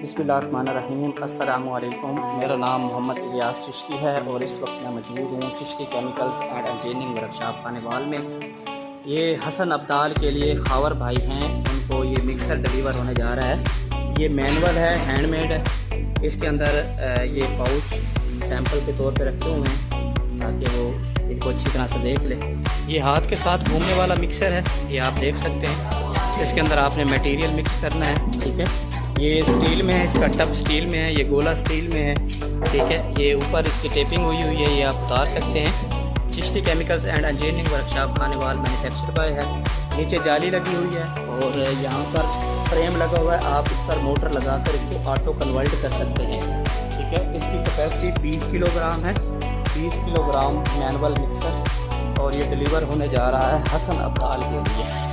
बिस्मिल्लाहिर्रहमानिर्रहीम। अस्सलामु अलैकुम। मेरा नाम मोहम्मद इलियास चिश्ती है और इस वक्त मैं मौजूद हूँ Chishti chemicals and engineering workshop Khanewal में। ये हसन अब्दाल के लिए खावर भाई हैं, उनको ये मिक्सर डिलीवर होने जा रहा है। ये मैनुअल है, हैंडमेड है। इसके अंदर ये पाउच सैंपल के तौर पे रखे हुए हैं ताकि वो इनको अच्छी तरह से देख ले। ये हाथ के साथ घूमने वाला मिक्सर है, ये आप देख सकते हैं। इसके अंदर आपने मटेरियल मिक्स करना है, ठीक है। ये स्टील में है, इसका टब स्टील में है, ये गोला स्टील में है, ठीक है। ये ऊपर इसकी टेपिंग हुई है, ये आप उतार सकते हैं। Chishti chemicals and engineering workshop Khanewal manufacture by है। नीचे जाली लगी हुई है और यहाँ पर फ्रेम लगा हुआ है। आप इस पर मोटर लगाकर इसको ऑटो कन्वर्ट कर सकते हैं, ठीक है। इसकी कैपेसिटी 20 किलोग्राम है, 20 किलोग्राम मैनुअल मिक्सर, और ये डिलीवर होने जा रहा है हसन अब्दाल के लिए।